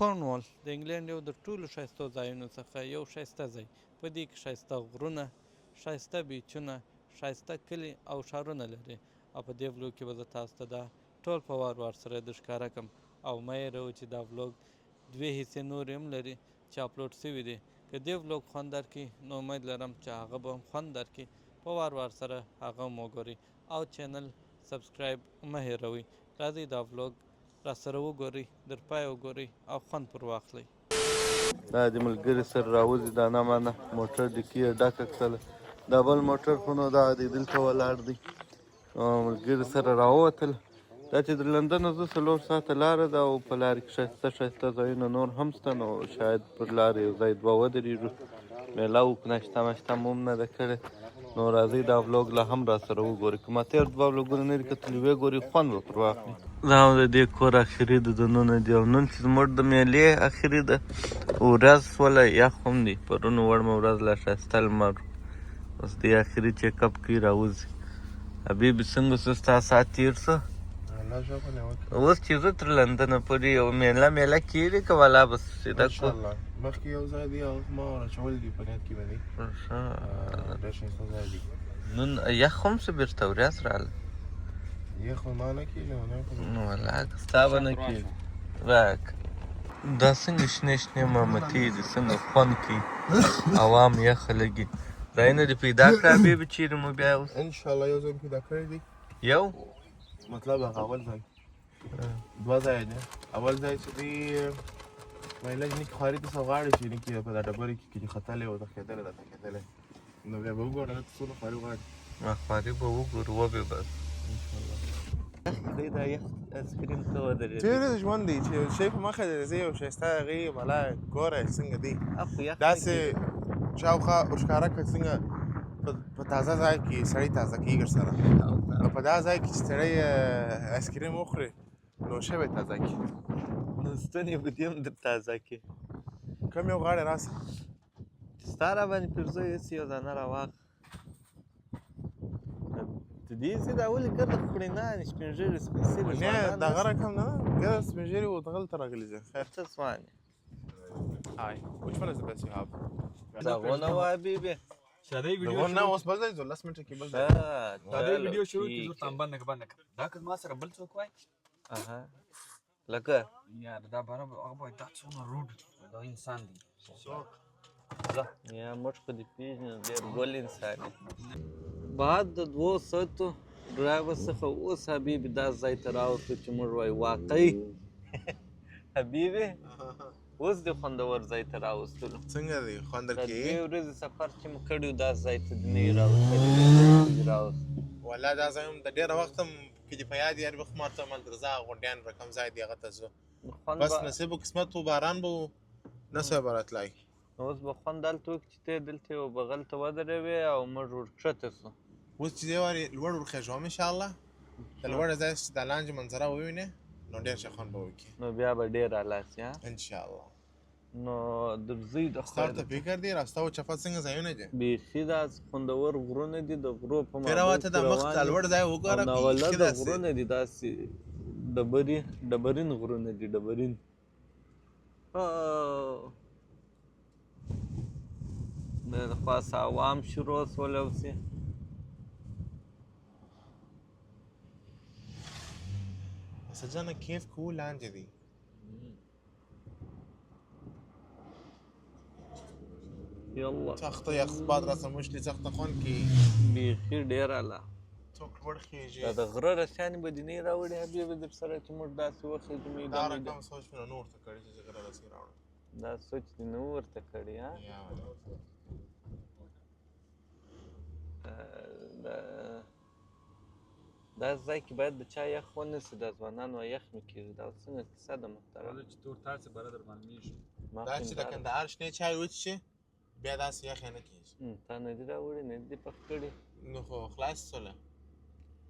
کورنوال د انګلینډ یو د ټولو ښایستو ځایونو څخه یو ښایسته ځای. په دې کې ښایسته غرونه، ښایسته بیچونه، ښایسته کلي او ښارونه لري. او په دې ولوګ کې به زه تاسو ته دا ټول په وار سره در ښکاره کړم. او مه هېروئ چې دا ولوګ 2 حصې نورې هم لري چې اپلوډ شوي دي. که دې ولوګ خوند درکړي نو امید لرم چې هغه به هم خوند درکړي. په وار سره هغه هم وګورئ او چینل سبسکرایب مه هېروئ. راځئ دا ولوګ راسره وګورئ، در پای وګورئ او خوند پر واخلئ. دا د ملګري سره راوځي دا نه منه موټر ډکي یې ډکه کړله. دا بل موټر خو نو دغه دی دلته ولاړ دی. ملګري سره راووتل. دا چې د لندن نه زه 4 ساعته لاره ده او په لارې کې ښایسته ښایسته ځایونه نور هم شته، نو شاید پر لاره یو ځای 2 ودرېږو، میله وکړو، ناشته ماشته مو هم نه ده کړې. نو راځئ دا ولوګ لا هم راسره وګورئ. که ما تېر 2 ولوګونه نه دي کتلي ویې ګورئ، خوند به پر واخلئ. دا هم د دې کور اخري دودنونه دي او نن چې زموږ د میلې اخري ده ورځ شوله، یخ هم دی. پرون وړمه ورځ لا ښایسته لمر و. اوس دې اخري چیک اپ کوي راوځي. حبیبي څنګه شو ستا ساعت تېر شو؟ اوس چې زه تر لندنه پورې یو میله کېږي که ولا بس سیده کو انشاءالله مخکې یو ځای دی او ما ورچول دي په نیت کې به دي ډېر ښایسته ځای دی. نن یخ هم څه بېرته ورځ راله یخ خو ما نه کېږي نو ولا ستا به نه کېږي راکړه. دا څنګه شنې شنې مامتې دي، څنګه خوند کوي، عوام یخه لګي. ځایونه دې پیدا کړه حبیبي چېرې مو بیا اوس؟ انشاءالله یو ځای پیدا کړی دی. یو مطلب هغه اول ځای 2 ځای دی. اول ځای چې دی میله چې نه کې خواري ته څه غاړې چې نه کې په دا ډبرې کې چې ختلی او تښتېدلی دا تښتېدلی نو بیا به وګوره دلته څونه خواري غواړي. خواري به وګورو وبې بس انشاءالله. دی دا یخ اسکریم ته ودرېد ډېر ژوند دی چې شی په مخه دی زه یو ښایسته هغې ملا ګوره څنګه دی داسې شاوخوا ورښکاره کړه څنګه په تازه ځای کې سړی تازه کېږي ورسره. نو په دا ځای کې چې سړی آیسکریم وخوري نو ښه به یې تازه کړي. نو ستنې به دې هم در تازه کړي. کم یو غاړې راسه ستا را باندې پرزه هسې یو دانه راواخله. ته دې هسې دا ولې ګرده خوړینانې سپین ږیرې سپین سرې نه دغه رقم نه ګرده سپین ږیرې و دغلته راغلي دي. خیر څه سوانې Hi, which one is the best you have? دا غونه وه حبیبي شاده The ویډیو one now was بل ځای ځو 10 منټه کې بل ځای. شاده ویډیو شروع کی زو تام بند کړه دا که ما سره بل څوک وای لکه یار دا برابر هغه دا څونه روډ دا انسان دی یا موږ خو دې پېژنو ډېر ګل انسان یې. بعد د 2 ساعتو ډرایور څخه اوس حبیبي دا ځای ته راوتو چې موږ وایو واقعي حبیبي اوس دې خوندور ځای ته راوستلو. څنګه دی خوند دا درکوي؟ 2 ورځې سفر چې مو کړی و دا ځای ته دې نه یې راوستلی والله دا ځای هم د ډېره وخت هم که دې په یاد یار وخت ما ته ملدرزا غونډیان رقم ځای دی هغه ته ځو بس نصیب و قسمت و باران به و نه سوی به راتلی. اوس به خوند هلته وکړي چې ته دلته یو بغل ته ودرېوې او موږ ورکښته سو. اوس چې دی وارې لوړ ورخېږو هم انشاءالله د لوړه ځای چې د لاندې منظره ووینې نو ډېر ښه خوند به وکړي نو بیا به ډېر اعلی سي انشاءالله. نو درځئ د ستا ورته فکر دی راستا و چپه څنګه ځایونه دي؟ بیخي دا خوندور غرونه دي د غرو په تېره واته د مخ د لوړ ځای وګوره ناولده غرونه دي داسې ډبرین غرونه دي ډبرین. د خواست عوام شروع شول اوسې سجانه کیف کوو لاندې دی یالله سخته یخ باد راسه مشلي سخته خوند کوي بیخي ډېر اعلی. څوک لوړ خېږي دا د غره رسیانې به دې نه راوړي حبیبي در سره چې موږ داسې وخېږو دا رقم سوچ مې نه ورته کړی چې غره رسې راوړم. دا سوچ دې نه ورته کړی دا ځای کې باید د چا یخ ونه سي دا ځوانانو یخ مې کېږي دا څنګه کیسه ده محترم چې تور تاسې بره در باندې میږي دا چې د کندهار شنې چای وڅښي بیا داسې یخ یې نه کېږي. تا نه دي راوړي نه دي پخ کړي نو خو خلاص شوله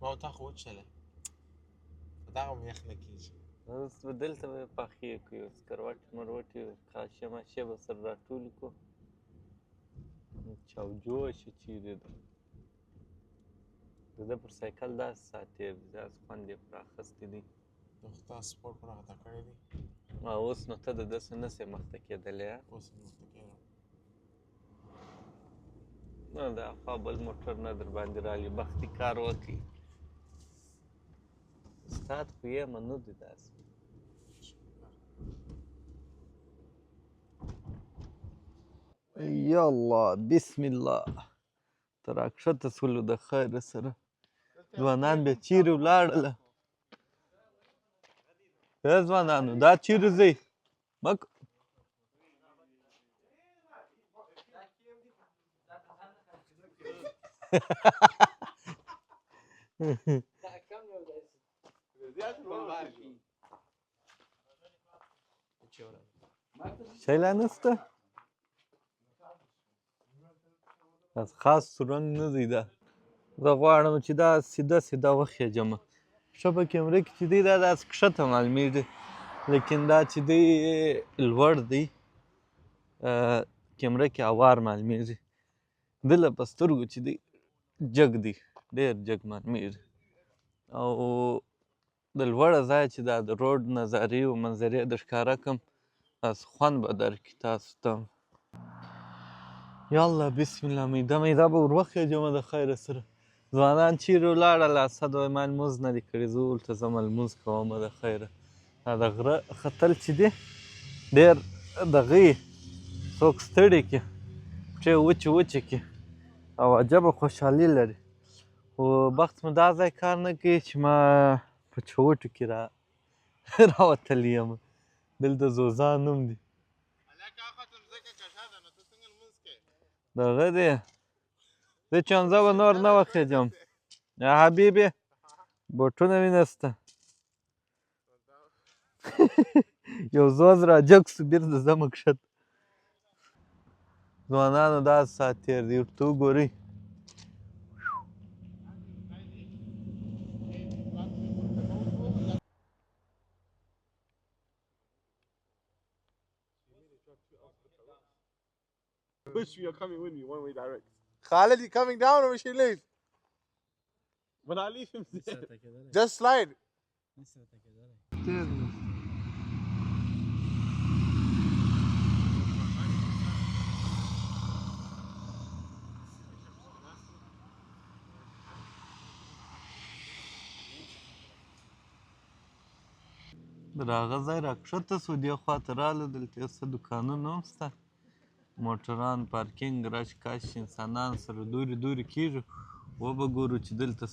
ما و تا خو وڅښله په دغه هم یخ نه کېږي. اوس به دلته به پخې کړو اوس کروټ مروټ کاشې ماشې به سره راټول کړو چاوجوشه چیرې ده د ده پر سایکل داسې ساعت تېر دی داسې خوند یې پر اخیستی دی. د خو تا سپورټ پر راته کړی دی اوس نو ته د داسې نسې مخته کېدلی اوس مې ورته کېږم. نو د اخوا بل موټر نه در باندې رالي بختي کار وکړي استاد خو یم نه دی داسې یا الله بسم الله ته راکښته سولو د خیره سره ځوانان بیا چیرې ولاړله ای ځوانانو دا چیرې ځئ مک شی لا نسته از خاص سورنګ نه دی دا زه غواړم چې دا سیده سیده وخېجمه ښه په کیمره کې چې دی دا داسې کښته معلومېږي لیکن دا چې دی لوړ دی کیمره کې هوار معلومېږي دله په سترګو چې دی جګ دی ډېر جګ معلومېږي او د لوړه ځایه چې دا د روډ نظارې او منظرې در ښکاره کړم داسې خوند به درکړي تاسو ته یا الله بسم الله میده به ور وخېجمه د خیره سره ځوانان چیرې ولاړل اسد وایي ما لمونځ نه دي کړي زه ورته ځمه لمونځ کومه د خیره دا د غره ختل چې دی ډېر دغه یي څوک ستړي کړي پښې وچې کړي او عجبه خوشحالي لري خو بخت مې دا ځای کار نه کوي چې ما په چوټو کې راوتلی یم دلته زوزا نوم دی دغه دی زه چانزه به نور نه وخېجم یا حبیبي بوټونه مې نسته یو زوز را جګ سو بېرته ځمه کښته ځوانانو داسې ساعت تېر دی ورته وګورئ Push me or coming with me, one way direct. Khalid, you coming down or we should leave? When I leave him there. Just slide. د هغه ځای راکښته سو دې خواته راغله دلته یو څه دوکانونه هم شته موټران پارکینګ رش کش انسانان سره دورې کېږي وبه ګورو چې دلته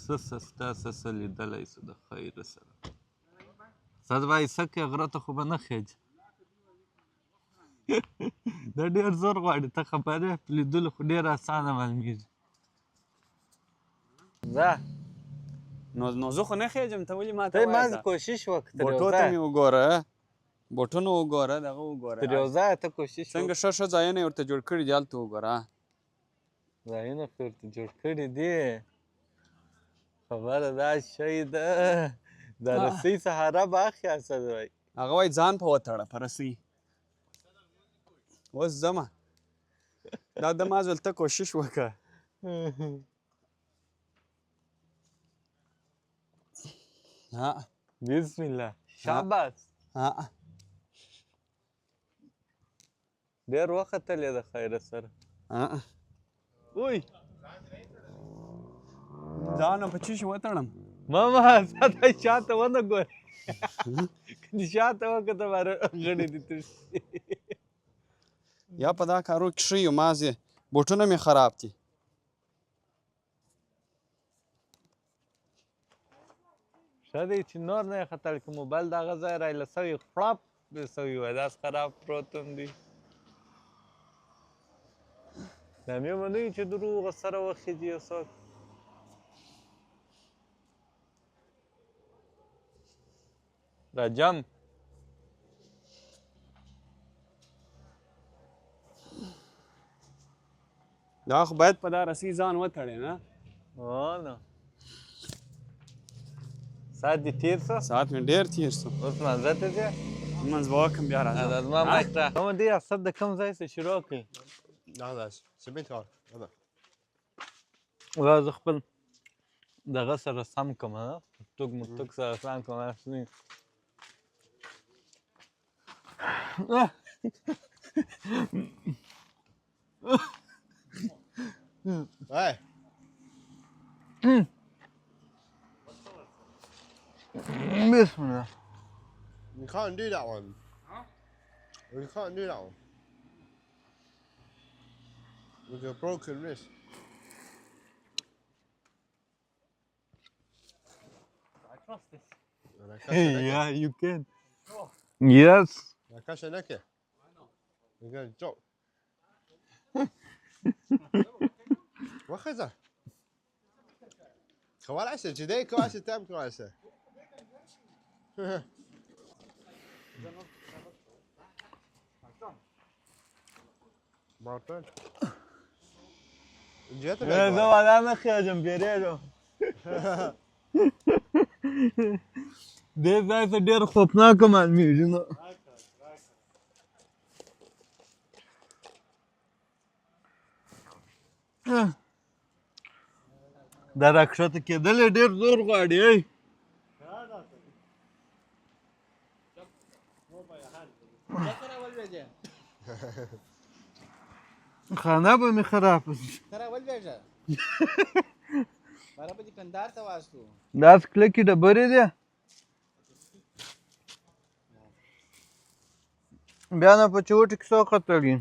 څه لیدلی سو د خیره سره صد وایي څه کوې غره ته خو به نه خېږي دا ډېر زور غواړي ته خبر یې په لیدلو خو ډېر اسانه معلومېږي ځه نو زه خو نه خېږم ته ولې ماته ته ما کوشش وکړه بوټو ته مې وګوره بوټونه وګوره دغه وګوره تر یو ځایه ته کوشش څنګه ښه ځایونه یې ورته جوړ کړي دي هلته وګوره ځایونه خو ورته جوړ کړي دي خبره دا شی ده د رسۍ سهاره به اخلي اسد وایي هغه وایي ځان په وتړه په رسۍ اوس ځمه دا د ما زول ته کوشش وکړه بسم الله شاباس ډېر وختلی د خیره سره وی ځان په چی شي وتړم ماما ساده شاته ونه ګورې که دې شاته وکړه ماره غړي دې تر شي یا په دا کارو کې ښه یو مازې بوټونه مې خراب دي ښه دی چې نور نه یې خطر که موبایل د هغه ځای رایله سوی خړاپ سوی وای داسې خراب پروت هم دی دا مې منئ چې دروغ سره وخېږي یو څوک راجم دا خو باید په دا رسۍ ځان وتړې نه نو ساعت دې تېر سو ساعت مې ډېر تېر سو اوس مانځه ته ځې لمونځ به وکړم بیا راځم دا زما مایک را ماما دې اسد د کوم ځای څخه شروع کړي هذا سمعت هذا زه خپل دغه سره سم کړم پرتوګ مرتوګ سره سم کړم Hey. Bismillah. You can't do that one. You can't do that one. With a broken wrist. I trust this. Yeah, you can. Yes. You're gonna drop. What is that? كوالعسة جدي كوالعسة تام كوالعسة. مرتين. جيت يا زول انا اخي جنبيريرو. دې ځای ته ډېر خوفناکه معلومېږي نو. دا راکښته کېدل یې ډېر زور غواړي. خانه به مې خرابه شي. داسې کلکې ډبرې دي. بیا نه په چوټو کې څوک ختلي.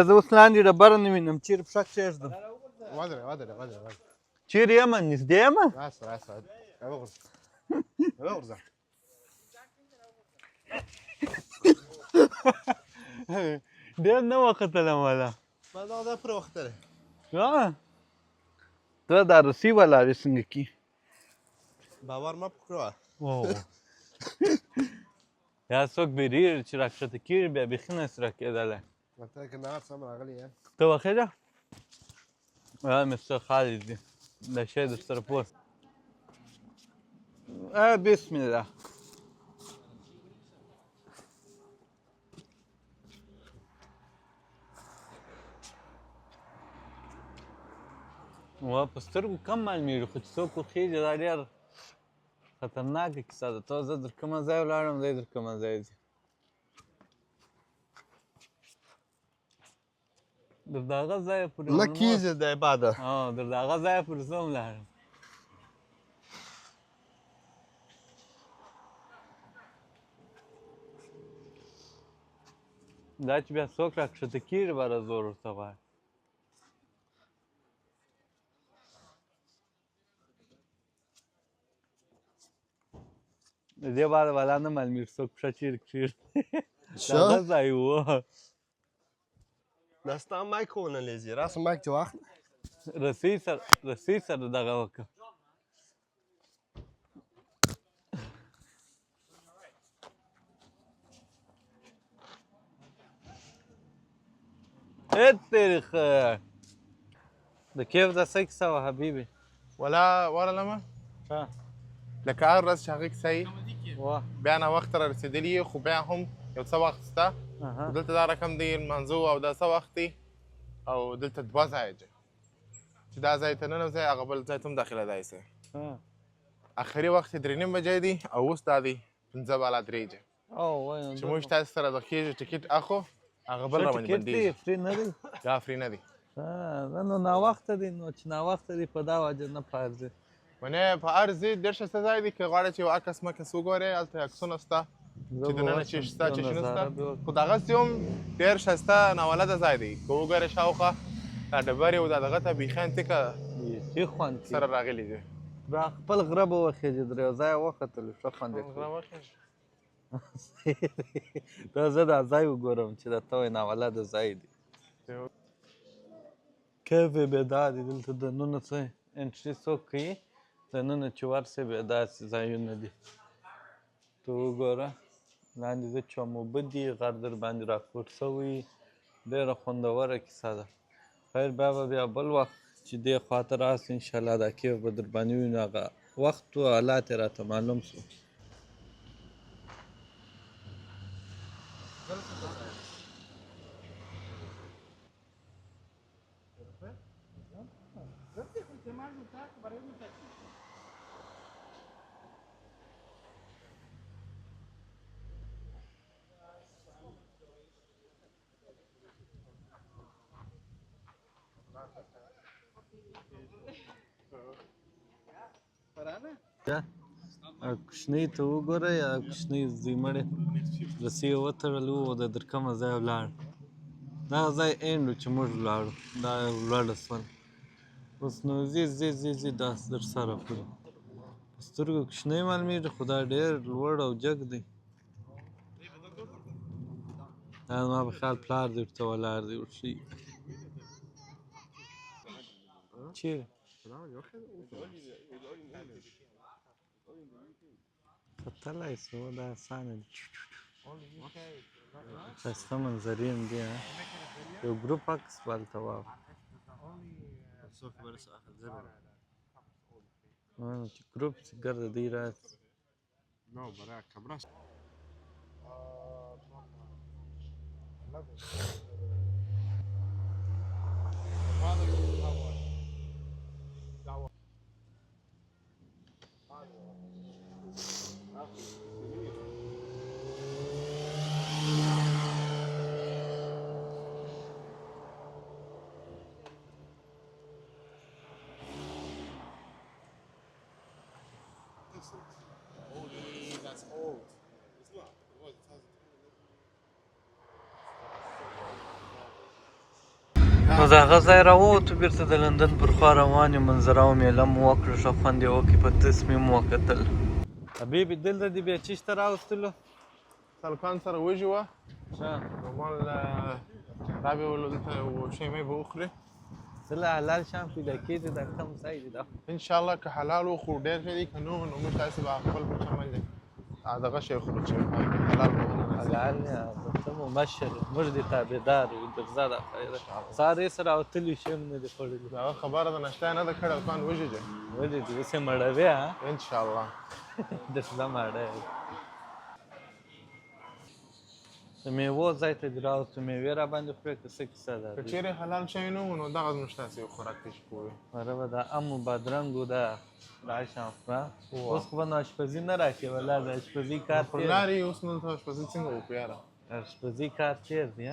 زه اوس لاندې ډبره نه وینم چیرې پښه کښېږدم. ودري. چیرې یمه نږدې یمه. راسه. اغرزه. ډېر نه وختلم والا. ما دا پر وختله. ته دا روسي ولاړې څنګه کې. باور ما پکړه. یا څوک بیریږي چې راکښته کېږي بیا بیخي نه سره کېدلی. ته که نهار سم راغلی یې. ته وخېږه. مستر خالد دی. دا شی درسره پوه. بسم الله. په سترګو کم معلومېږي خو چې څوک وخېږي دا ډېر خطرناکه کیسه ده. ته زه در کومه ځای ولاړم دی در کومه ځای ځي. در دغه ځایه پورې نه کېږي د عباده. در دغه ځایه پورې زه هم لاړم. دا چې بیا څوک راکښته کېږي باره زور ورته غواړي. د دې باره والا نه معلومېږي څوک پښه چېرې کښېږدي. دغه ځای و. دا ستا مایک خو ونه لیزي. راسه مایک دې واخله. رسۍ سره دغه وکړه. تیری خیر. د کیف دا څه کیسه وه حبیبي؟ ولا لمه. لکه هر ورځ چې هغه کیسه یې بیا ناوخته را رسېدلي یې خو بیا هم یو څه وخت شته. دلته دا رقم دی لمانځو او دا څه وخت دی او دلته دوه ځایه دی چې دا ځای ته ننوځئ هغه بل ځای ته هم داخله دی سئ. اخري وخت یې 3:30 بجې دی او اوس دا دی 5 بالا 3 دی چې موږ تاسو سره د خېږو ټکټ اخو هغه بل راباندې بندېږي. فری نه دی؟ دا فری نه دی. نو ناوخته دی. نو چې ناوخته دی په دا وجه نه په ارزي. ونه په ارزي ډېر ښایسته ځای دی که غواړئ چې یو عکس مکس وګورئ هلته عکسونه شته چې دننه چې شته چې شنه شته خو دغسې هم ډېر ښایسته ناولده ځای دی که وګورئ شاوخوا دا ډبرې او دا دغه ته بیخي انتیکه سره راغلي دي. خپل غره به وخېږي در یو ځایه وختلو ښه خوند یې دا زه دا ځای وګورم چې درته وایي ناولده ځای دی. کیف یې بې دا دی. دلته دننه څه انټري څوک کوي دننه چې ورسې بیا داسې ځایونه دي. ته وګوره لاندې د چوم اوبه دي غر در باندې راکوټ شوی. ډېره خوندوره کیسه ده. خیر بیا بل وخت چې دې خواته راسو انشاءالله دا کیف به در باندې ووینو. هغه وخت و حالات یې راته معلوم شو. کوچنۍ ته وګورئ کوچنۍ زیمړې رسۍ یې وتړلو او د درکمه ځای ولاړ دغه ځای اینډ و چې موږ ولاړو دا لوړه شول اوس نو ځي داسې در سره پورې په سترګو کوچنی معلومېږي خو دا ډېر لوړ او جګ دی دا زما په خیال پلار دې ورته ولاړ دی ورښیي چیرې ختلی سو دا اسانه دي ښایسته منظرې هم دي یو ګروپ عکس به هلته واخلو چې ګروپ چې ګرده دی راسي نو د هغه ځای راووتو بېرته د لندن پر خوا روان یو منظره او میله مو وکړه ښه خوند یې وکړي په تصمیم مو وکتل حبیبي دلته دې بیا چیشته راوستلو سلکان سره وږي وه ښه نورمال رابعې ویل دلته یو شیمې به وخورې څه له حلال شیان پیدا کېږي دا کم ځای دی دا انشاءالله که حلال وخورو ډېر ښه دي که نه نو موږ تاسې به خپل په چمن دی دغه شی خورو چې حلال به ونه حلال نه ته مو مشر موږ دې تابعدار یو درځه دا خیره سهار یې سره راوتلي شی هم نه دي خوړلي هغه خبره ده نشته نه ده کړې او کان وږي دی ولې دې اوس یې مړوې انشاءالله درځه ماړه د میوو ځای ته دې راوستو میوې راباندې خورې که څه کیسه ده که چیرې حلال شی نه و نو دغه زموږ تاسې یو خوراک دی چې کوو مرحبا دا ام و بادرنګو دا راشه خورا اوس خو به نو اشپزي نه راکړې ولا د اشپزي کار خو لارې اوس نو ته اشپزي څنګه وکړو یاره اشپزي کار تېر دی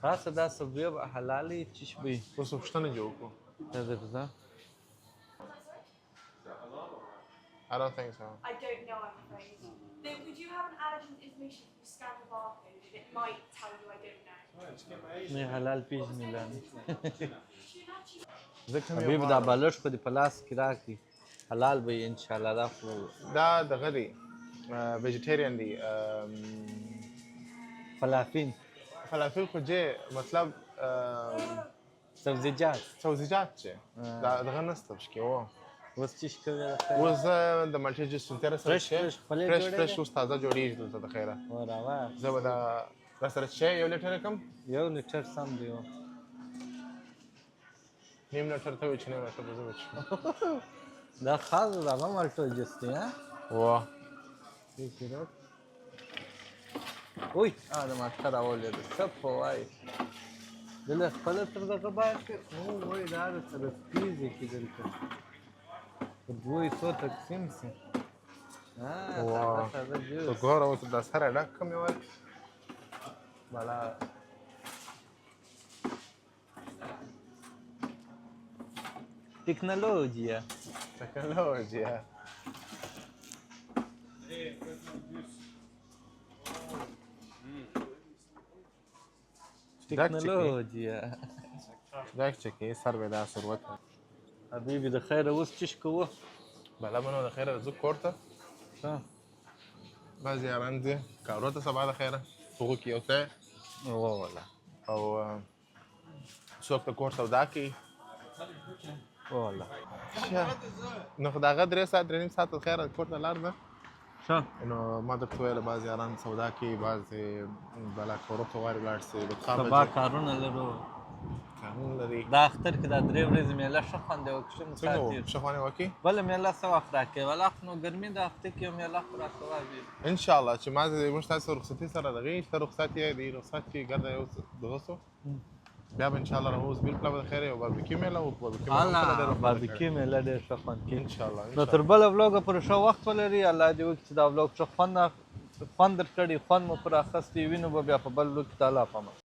تاسو دا سبزیو به حلالې چیش به وي اوس پوښتنه جوړ کړو ته درځه I don't think so. I don't know, I'm afraid. Would you have an allergens information if you scan the barcode and it might tell you I don't know? نه حلال پیژنې لا نه ځکه مې حبیب دا بالښت خو دې په لاس کې راکړي حلال به یې انشاءالله دا خو دا دغه دی ویجیټیرین دی فلافین فلافل خو جې مطلب سبزیجات سبزیجات چې دغه نسته پکې و اوس چیش کوي اوس زه د مالټې جوس سنتره سره فرش اوس تازه جوړېږي دلته د خیره راوه زه به دا سره چې یو لیټر کم یو لیټر سم دی نیم لیټر ته وایي چې نیم لیټر به زه وچښم دا خاص دغه مالټو جوس دی واه اوی د ماټه راولېده څه په وایي دله خپله تر دغه باید وایي دا د سره سپیزې کې دلته په دوو حصو تقسیم سي تو ګوره اوس دا سره ډک کم یې وایي بالا Tecnologia. Tecnologia. داک چې کې سر به دا ثروت حبیبي د خیره اوس چیش کوو بلا منو د خیره زه کور ته بعضې یاران ځي کارو ته سبا د خیره هغو کې یو ځای والله او څوک د کور سودا کوي والله نو خو د هغه 3 ساعت 3 نیم ساعت د خیره کور ته لاړ ده ښه نو ما درته ویله بعضې یاران سودا کوي بعضې بلا کورو ته غواړي ولاړ سي سبا کارونه لرو قانون لري دا اختر کې دا 3 ورځې میله ښه خوند یې وکړي څنګه ښه خوند یې وکړي بله میله څه وخت راکوي ولا خو نو ګرمي د هفتې کې یو میله خو راکوه انشاءالله چې ما موږ تاسو رخصتي سره دغې ته رخصت یې دی رخصت چې ګرده یو دغه سو بیا به انشاءالله راوځو بالکل به د خیر یو باربیکیو میله باربیکیو میله ډېر ښه خوند کوي انشاءالله نو تر بله ولاګه پورې ښه وخت ولري الله دې وکړي چې دا ولاګ ښه خوند درکړي خوند مو پرې اخیستی وي نو به بیا په بل ولاګ کې تعالی پامه